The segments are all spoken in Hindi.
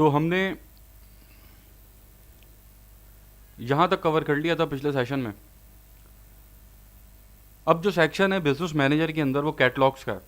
तो हमने यहाँ तक कवर कर लिया था पिछले सेशन में। अब जो सेक्शन है बिजनेस मैनेजर के अंदर वो कैटलॉग्स का है।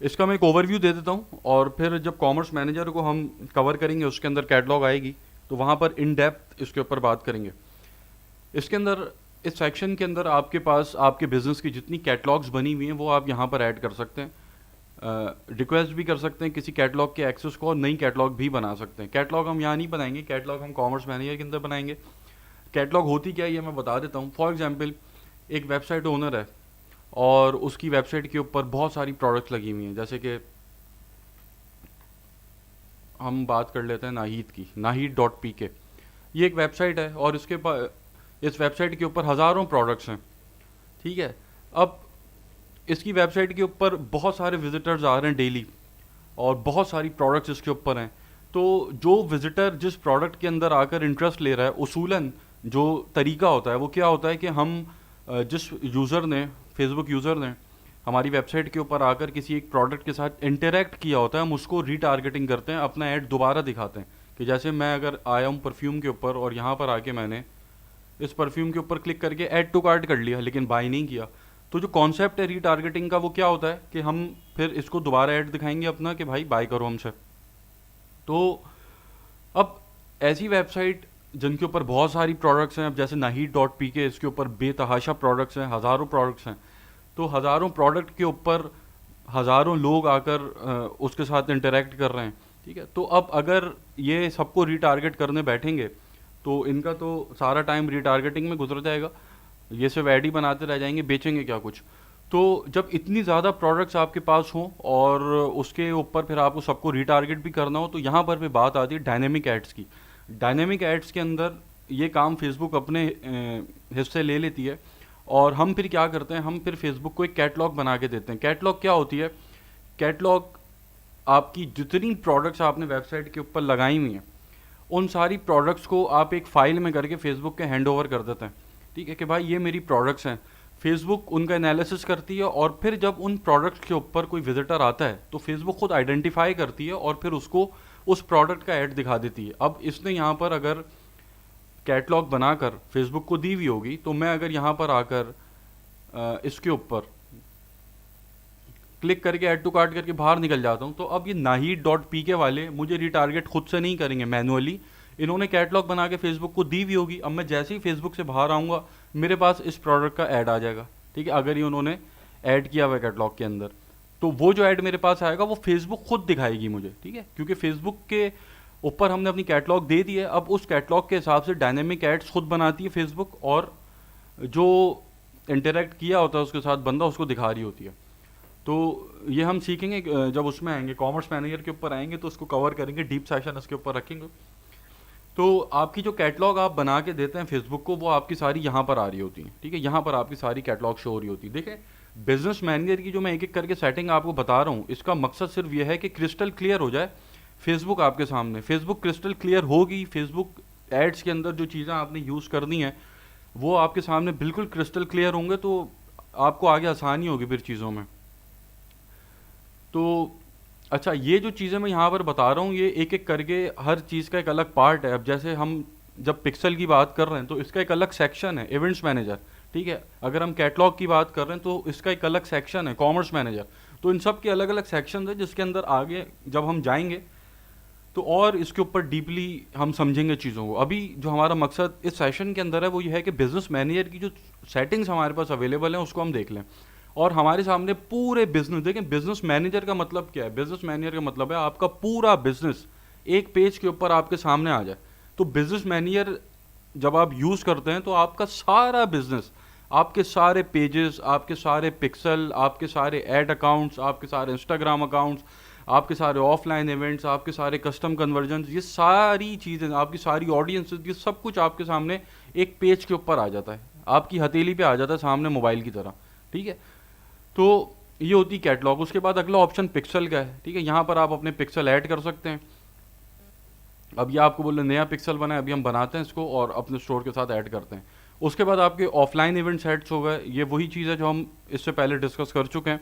इसका मैं एक ओवरव्यू दे देता हूँ और फिर जब कॉमर्स मैनेजर को हम कवर करेंगे उसके अंदर कैटलॉग आएगी तो वहाँ पर इन डेप्थ इसके ऊपर बात करेंगे। इसके अंदर इस सेक्शन के अंदर आपके पास आपके बिजनेस की जितनी कैटलॉग्स बनी हुई हैं वो आप यहाँ पर ऐड कर सकते हैं, रिक्वेस्ट भी कर सकते हैं किसी कैटलॉग के एक्सेस को और नई कैटलॉग भी बना सकते हैं। कैटलॉग हम यहाँ नहीं बनाएंगे, कैटलॉग हम कॉमर्स मैनेजर के अंदर बनाएंगे। कैटलॉग होती क्या है ये मैं बता देता हूँ। फॉर एग्जांपल एक वेबसाइट ओनर है और उसकी वेबसाइट के ऊपर बहुत सारी प्रोडक्ट्स लगी हुई हैं, जैसे कि हम बात कर लेते हैं नाहीद की, naheed.pk। ये एक वेबसाइट है और इस वेबसाइट के ऊपर हज़ारों प्रोडक्ट्स हैं, ठीक है। अब इसकी वेबसाइट के ऊपर बहुत सारे विजिटर्स आ रहे हैं डेली और बहुत सारी प्रोडक्ट्स इसके ऊपर हैं। तो जो विजिटर जिस प्रोडक्ट के अंदर आकर इंटरेस्ट ले रहा है, उसूलन जो तरीका होता है वो क्या होता है कि हम जिस यूज़र ने, फेसबुक यूज़र ने हमारी वेबसाइट के ऊपर आकर किसी एक प्रोडक्ट के साथ इंटरेक्ट किया होता है, हम उसको रीटारगेटिंग करते हैं, अपना ऐड दोबारा दिखाते हैं। कि जैसे मैं अगर आया हूँ परफ्यूम के ऊपर और यहाँ पर आके मैंने इस परफ्यूम के ऊपर क्लिक करके ऐड टू कार्ट कर लिया लेकिन बाय नहीं किया, तो जो कॉन्सेप्ट है रीटारगेटिंग का वो क्या होता है कि हम फिर इसको दोबारा ऐड दिखाएंगे अपना कि भाई बाय करो हमसे। तो अब ऐसी वेबसाइट जिनके ऊपर बहुत सारी प्रोडक्ट्स हैं, अब जैसे naheed.pk, इसके ऊपर बेतहाशा प्रोडक्ट्स हैं, हज़ारों प्रोडक्ट्स हैं। तो हज़ारों प्रोडक्ट के ऊपर हज़ारों लोग आकर उसके साथ इंटरेक्ट कर रहे हैं, ठीक है। तो अब अगर ये सबको रीटारगेट करने बैठेंगे तो इनका तो सारा टाइम रीटारगेटिंग में गुजर जाएगा, ये सिर्फ ऐड ही बनाते रह जाएंगे, बेचेंगे क्या कुछ। तो जब इतनी ज़्यादा प्रोडक्ट्स आपके पास हों और उसके ऊपर फिर आपको सबको रीटारगेट भी करना हो, तो यहाँ पर भी बात आती है डायनेमिक एड्स की। डायनेमिक एड्स के अंदर ये काम फेसबुक अपने हिस्से ले लेती है और हम फिर क्या करते हैं, हम फिर फेसबुक को एक कैटलॉग बना के देते हैं। कैटलॉग क्या होती है? कैटलॉग आपकी जितनी प्रोडक्ट्स आपने वेबसाइट के ऊपर लगाई हुई हैं उन सारी प्रोडक्ट्स को आप एक फ़ाइल में करके फेसबुक के हैंड ओवर कर देते हैं, ठीक है, कि भाई ये मेरी प्रोडक्ट्स हैं। फेसबुक उनका एनालिसिस करती है और फिर जब उन प्रोडक्ट्स के ऊपर कोई विजिटर आता है तो फेसबुक खुद आइडेंटिफाई करती है और फिर उसको उस प्रोडक्ट का ऐड दिखा देती है। अब इसने यहाँ पर अगर कैटलॉग बनाकर फेसबुक को दी हुई होगी तो मैं अगर यहाँ पर आकर इसके ऊपर क्लिक करके ऐड टू कार्ट करके बाहर निकल जाता हूँ, तो अब ये naheed.pk वाले मुझे रिटारगेट खुद से नहीं करेंगे मैनुअली, इन्होंने कैटलॉग बना के फेसबुक को दी हुई होगी। अब मैं जैसे ही फेसबुक से बाहर आऊँगा मेरे पास इस प्रोडक्ट का ऐड आ जाएगा, ठीक है, अगर ये उन्होंने ऐड किया हुआ है कैटलॉग के अंदर। तो वो जो ऐड मेरे पास आएगा वो फेसबुक खुद दिखाएगी मुझे, ठीक है, क्योंकि फेसबुक के ऊपर हमने अपनी कैटलॉग दे दी है। अब उस कैटलॉग के हिसाब से डायनेमिक एड्स खुद बनाती है फेसबुक और जो इंटरेक्ट किया होता है उसके साथ बंदा उसको दिखा रही होती है। तो ये हम सीखेंगे जब उसमें आएंगे, कॉमर्स मैनेजर के ऊपर आएंगे तो उसको कवर करेंगे, डीप सेशन इसके ऊपर रखेंगे। तो आपकी जो कैटलॉग आप बना के देते हैं फेसबुक को वो आपकी सारी यहाँ पर आ रही होती है, ठीक है, यहाँ पर आपकी सारी कैटलॉग शो हो रही होती है। देखें बिजनेस मैनेजर की जो मैं एक एक करके सेटिंग आपको बता रहा हूँ इसका मकसद सिर्फ ये है कि क्रिस्टल क्लियर हो जाए फेसबुक आपके सामने। फेसबुक क्रिस्टल क्लियर होगी, फेसबुक एड्स के अंदर जो चीज़ें आपने यूज़ करनी है वो आपके सामने बिल्कुल क्रिस्टल क्लियर होंगे तो आपको आगे आसानी होगी फिर चीज़ों में। तो अच्छा, ये जो चीज़ें मैं यहाँ पर बता रहा हूँ ये एक एक करके हर चीज़ का एक अलग पार्ट है। अब जैसे हम जब पिक्सल की बात कर रहे हैं तो इसका एक अलग सेक्शन है इवेंट्स मैनेजर, ठीक है। अगर हम कैटलॉग की बात कर रहे हैं तो इसका एक अलग सेक्शन है कॉमर्स मैनेजर। तो इन सब के अलग अलग सेक्शन है जिसके अंदर आगे जब हम जाएंगे तो और इसके ऊपर डीपली हम समझेंगे चीज़ों को। अभी जो हमारा मकसद इस सेशन के अंदर है वो ये है कि बिजनेस मैनेजर की जो सेटिंग्स हमारे पास अवेलेबल हैं उसको हम देख लें और हमारे सामने पूरे बिजनेस देखें। बिजनेस मैनेजर का मतलब क्या है? बिजनेस मैनेजर का मतलब है आपका पूरा बिजनेस एक पेज के ऊपर आपके सामने आ जाए। तो बिजनेस मैनेजर जब आप यूज़ करते हैं तो आपका सारा बिजनेस, आपके सारे पेजेस, आपके सारे पिक्सल, आपके सारे ऐड अकाउंट्स, आपके सारे इंस्टाग्राम अकाउंट्स, आपके सारे ऑफलाइन इवेंट्स, आपके सारे कस्टम कन्वर्जन, ये सारी चीज़ें, आपकी सारी ऑडियंस, ये सब कुछ आपके सामने एक पेज के ऊपर आ जाता है, आपकी हथेली पे आ जाता है सामने मोबाइल की तरह, ठीक है। तो ये होती कैटलॉग। उसके बाद अगला ऑप्शन पिक्सल का है, ठीक है। यहाँ पर आप अपने पिक्सल ऐड कर सकते हैं। अब ये आपको बोले नया पिक्सल बना है, अभी हम बनाते हैं इसको और अपने स्टोर के साथ ऐड करते हैं। उसके बाद आपके ऑफलाइन इवेंट सेट्स हो गए। ये वही चीज़ है जो हम इससे पहले डिस्कस कर चुके हैं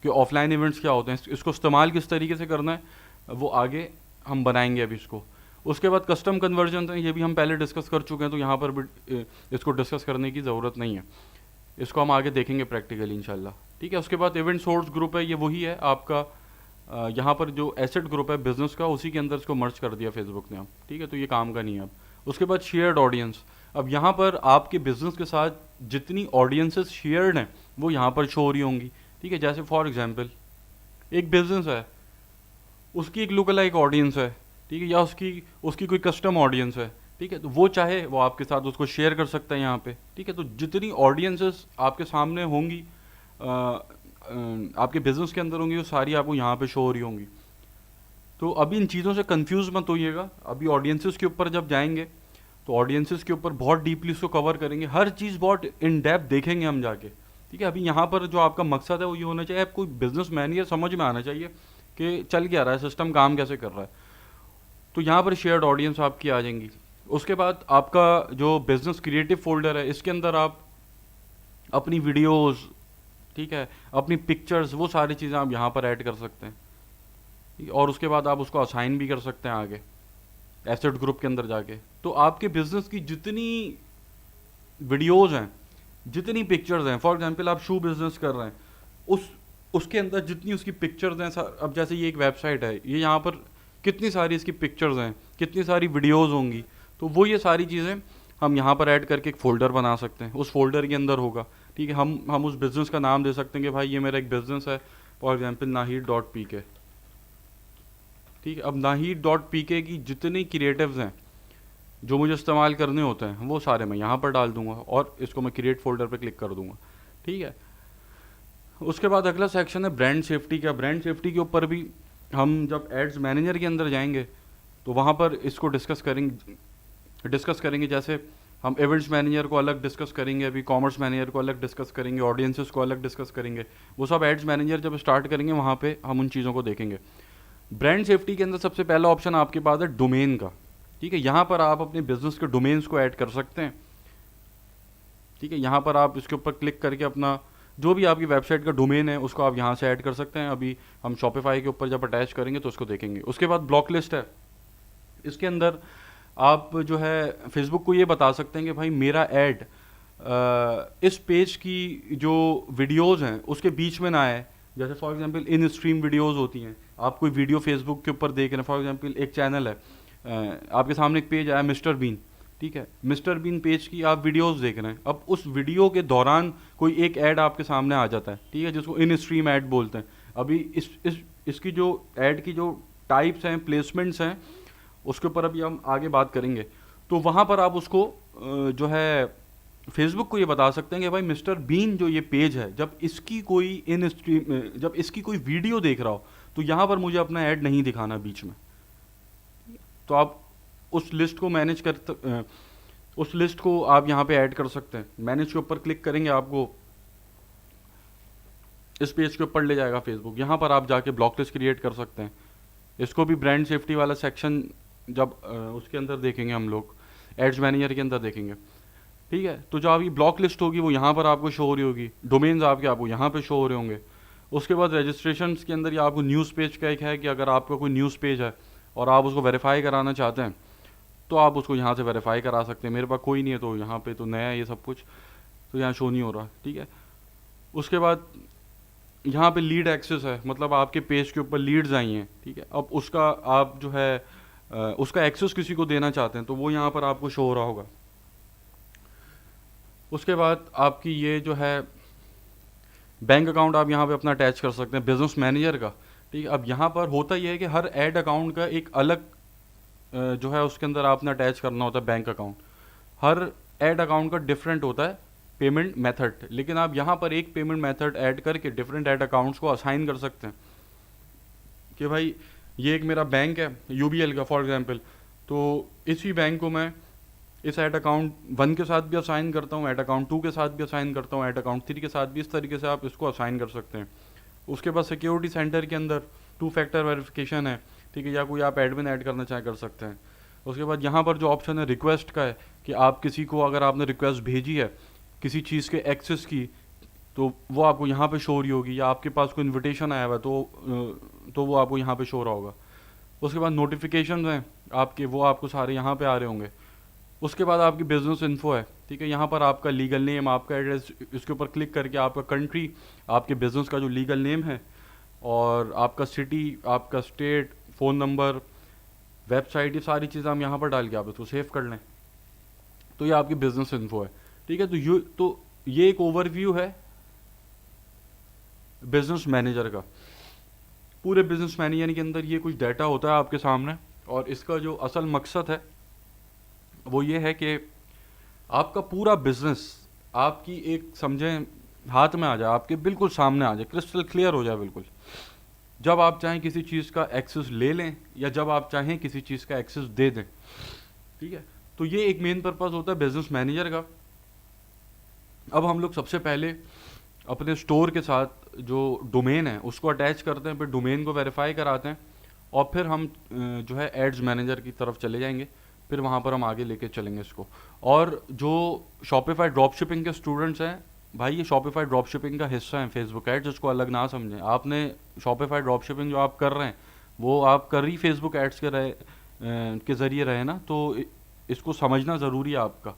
कि ऑफलाइन इवेंट्स क्या होते हैं, इसको इस्तेमाल किस तरीके से करना है। वो आगे हम बनाएंगे अभी इसको। उसके बाद कस्टम कन्वर्जन है, ये भी हम पहले डिस्कस कर चुके हैं, तो यहाँ पर भी इसको डिस्कस करने की ज़रूरत नहीं है, इसको हम आगे देखेंगे प्रैक्टिकली इंशाल्लाह। ठीक है, उसके बाद इवेंट सोर्स ग्रुप है, ये वही है आपका यहाँ पर जो एसेट ग्रुप है बिजनेस का, उसी के अंदर इसको मर्ज कर दिया फेसबुक ने अब। ठीक है, तो ये काम का नहीं है अब। उसके बाद शेयर्ड ऑडियंस, अब यहाँ पर आपके बिजनेस के साथ जितनी ऑडियंसेस शेयर्ड हैं वो यहाँ पर शो हो रही होंगी। ठीक है, जैसे फॉर एग्जांपल एक बिजनेस है, उसकी एक लुक अलाइक ऑडियंस है, ठीक है, या उसकी उसकी कोई कस्टम ऑडियंस है। ठीक है, तो वो चाहे वो आपके साथ उसको शेयर कर सकता है यहाँ पे। ठीक है, तो जितनी ऑडियंसेस आपके सामने होंगी आपके बिजनेस के अंदर होंगी, वो सारी आपको यहाँ पे शो हो रही होंगी। तो अभी इन चीज़ों से कंफ्यूज मत होइएगा, अभी ऑडियंसेस के ऊपर जब जाएंगे तो ऑडियंसेस के ऊपर बहुत डीपली इसको कवर करेंगे, हर चीज़ बहुत इन डेप्थ देखेंगे हम जाके। ठीक है, अभी यहाँ पर जो आपका मकसद है वो ये होना चाहिए, आप कोई बिजनेस मैन या समझ में आना चाहिए कि चल क्या रहा है, सिस्टम काम कैसे कर रहा है। तो यहाँ पर शेयर्ड ऑडियंस आपकी आ जाएंगी। उसके बाद आपका जो बिजनेस क्रिएटिव फोल्डर है, इसके अंदर आप अपनी वीडियोस, ठीक है, अपनी पिक्चर्स, वो सारी चीज़ें आप यहाँ पर ऐड कर सकते हैं। और उसके बाद आप उसको असाइन भी कर सकते हैं आगे एसेट ग्रुप के अंदर जाके। तो आपके बिजनेस की जितनी वीडियोस हैं, जितनी पिक्चर्स हैं, फॉर एग्जांपल आप शू बिजनेस कर रहे हैं, उसके अंदर जितनी उसकी पिक्चर्स हैं, अब जैसे ये एक वेबसाइट है, ये यहाँ पर कितनी सारी इसकी पिक्चर्स हैं, कितनी सारी वीडियोस होंगी, तो वो ये सारी चीज़ें हम यहाँ पर ऐड करके एक फ़ोल्डर बना सकते हैं, उस फोल्डर के अंदर होगा। ठीक है, हम उस बिज़नेस का नाम दे सकते हैं कि भाई ये मेरा एक बिज़नेस है, फॉर एग्जांपल नाहीद.pk। ठीक है, अब नाहीद.pk की जितनी क्रिएटिव्स हैं जो मुझे इस्तेमाल करने होते हैं, वो सारे मैं यहाँ पर डाल दूंगा और इसको मैं क्रिएट फोल्डर पे क्लिक कर दूंगा। ठीक है, उसके बाद अगला सेक्शन है ब्रांड सेफ्टी का। ब्रांड सेफ्टी के ऊपर भी हम जब एड्स मैनेजर के अंदर जाएंगे तो वहाँ पर इसको डिस्कस करेंगे। जैसे हम इवेंट्स मैनेजर को अलग डिस्कस करेंगे, अभी कॉमर्स मैनेजर को अलग डिस्कस करेंगे, ऑडियंसेस को अलग डिस्कस करेंगे, वो सब एड्स मैनेजर जब स्टार्ट करेंगे वहाँ पे हम उन चीज़ों को देखेंगे। ब्रांड सेफ्टी के अंदर सबसे पहला ऑप्शन आपके पास है डोमेन का। ठीक है, यहाँ पर आप अपने बिजनेस के डोमेन्स को ऐड कर सकते हैं। ठीक है, यहाँ पर आप इसके ऊपर क्लिक करके अपना जो भी आपकी वेबसाइट का डोमेन है उसको आप यहाँ से ऐड कर सकते हैं। अभी हम शॉपिफाई के ऊपर जब अटैच करेंगे तो उसको देखेंगे। उसके बाद ब्लॉक लिस्ट है, इसके अंदर आप जो है फेसबुक को ये बता सकते हैं कि भाई मेरा ऐड इस पेज की जो वीडियोज़ हैं उसके बीच में ना आए। जैसे for example in stream videos होती हैं, आप कोई वीडियो फेसबुक के ऊपर देख रहे हैं, फॉर एग्जांपल एक चैनल है, आपके सामने एक पेज आया मिस्टर बीन। ठीक है, मिस्टर बीन पेज की आप वीडियोस देख रहे हैं, अब उस वीडियो के दौरान कोई एक ऐड आपके सामने आ जाता है, ठीक है, जिसको इन स्ट्रीम ऐड बोलते हैं। अभी इसकी जो ऐड की जो टाइप्स हैं, प्लेसमेंट्स हैं, उसके ऊपर अभी हम आगे बात करेंगे। तो वहाँ पर आप उसको जो है फेसबुक को ये बता सकते हैं कि भाई मिस्टर बीन जो ये पेज है, जब इसकी कोई वीडियो देख रहा हो तो यहाँ पर मुझे अपना ऐड नहीं दिखाना बीच में। तो आप उस लिस्ट को आप यहाँ पे ऐड कर सकते हैं। मैनेज के ऊपर क्लिक करेंगे, आपको इस पेज के ऊपर ले जाएगा फेसबुक। यहाँ पर आप जाके ब्लॉक लिस्ट क्रिएट कर सकते हैं। इसको भी ब्रांड सेफ्टी वाला सेक्शन जब उसके अंदर देखेंगे, हम लोग एड्स मैनेजर के अंदर देखेंगे। ठीक है, तो जो आपकी ब्लॉक लिस्ट होगी वो यहाँ पर आपको शो हो रही होगी, डोमेन्स आपको यहाँ पे शो हो रहे होंगे। उसके बाद रजिस्ट्रेशन के अंदर या आपको न्यूज़ पेज का एक है कि अगर आपका कोई न्यूज़ पेज है और आप उसको वेरीफाई कराना चाहते हैं तो आप उसको यहाँ से वेरीफाई करा सकते हैं। मेरे पास कोई नहीं है तो यहाँ पे तो नया है ये सब कुछ, तो यहाँ शो नहीं हो रहा। ठीक है, उसके बाद यहाँ पे लीड एक्सेस है, मतलब आपके पेज के ऊपर लीड्स आई हैं। ठीक है, अब उसका आप जो है उसका एक्सेस किसी को देना चाहते हैं तो वो यहाँ पर आपको शो हो रहा होगा। उसके बाद आपकी ये जो है बैंक अकाउंट आप यहाँ पे अपना अटैच कर सकते हैं बिजनेस मैनेजर का। ठीक है, अब यहाँ पर होता यह है कि हर ऐड अकाउंट का एक अलग जो है उसके अंदर आपने अटैच करना होता है बैंक अकाउंट। हर ऐड अकाउंट का डिफरेंट होता है पेमेंट मेथड, लेकिन आप यहाँ पर एक पेमेंट मेथड ऐड करके डिफरेंट ऐड अकाउंट्स को असाइन कर सकते हैं कि भाई ये एक मेरा बैंक है यूबीएल का फॉर एग्जांपल, तो इसी बैंक को मैं इस ऐड अकाउंट 1 के साथ भी असाइन करता हूँ, ऐड अकाउंट 2 के साथ भी असाइन करता हूँ, ऐड अकाउंट 3 के साथ भी। इस तरीके से आप इसको असाइन कर सकते हैं। उसके बाद सिक्योरिटी सेंटर के अंदर 2 फैक्टर वेरिफिकेशन है। ठीक है, या कोई आप एडमिन ऐड करना चाहे कर सकते हैं। उसके बाद यहाँ पर जो ऑप्शन है रिक्वेस्ट का है कि आप किसी को अगर आपने रिक्वेस्ट भेजी है किसी चीज़ के एक्सेस की तो वो आपको यहाँ पे शो हो रही होगी, या आपके पास कोई इन्विटेशन आया हुआ है तो वो आपको यहाँ पे शो हो रहा होगा। उसके बाद नोटिफिकेशन हैं आपके, वो आपको सारे यहाँ पे आ रहे होंगे। उसके बाद आपकी बिजनेस इन्फो है, ठीक है, यहाँ पर आपका लीगल नेम, आपका एड्रेस, इसके ऊपर क्लिक करके आपका कंट्री, आपके बिजनेस का जो लीगल नेम है, और आपका सिटी, आपका स्टेट, फ़ोन नंबर, वेबसाइट, ये सारी चीज़ें हम यहाँ पर डाल के आप इसको सेव कर लें। तो ये आपकी बिजनेस इन्फो है, ठीक है। तो ये एक ओवरव्यू है बिजनेस मैनेजर का। पूरे बिजनेस मैनेजर के अंदर ये कुछ डाटा होता है आपके सामने, और इसका जो असल मकसद है वो ये है कि आपका पूरा बिजनेस आपकी एक समझें हाथ में आ जाए, आपके बिल्कुल सामने आ जाए, क्रिस्टल क्लियर हो जाए बिल्कुल। जब आप चाहें किसी चीज़ का एक्सेस ले लें, या जब आप चाहें किसी चीज़ का एक्सेस दे दें, ठीक है। तो ये एक मेन पर्पस होता है बिजनेस मैनेजर का। अब हम लोग सबसे पहले अपने स्टोर के साथ जो डोमेन है उसको अटैच करते हैं, फिर डोमेन को वेरीफाई कराते हैं, और फिर हम जो है एड्स मैनेजर की तरफ चले जाएंगे। फिर वहाँ पर हम आगे लेके चलेंगे इसको। और जो शॉपिफाई ड्रॉप शिपिंग के स्टूडेंट्स हैं, भाई ये शॉपिफाई ड्रॉप शिपिंग का हिस्सा है फेसबुक एड्स, इसको अलग ना समझें। आपने शॉपिफाई ड्रॉप शिपिंग जो आप कर रहे हैं वो आप कर ही फेसबुक एड्स के ज़रिए रहे ना, तो इसको समझना ज़रूरी है आपका।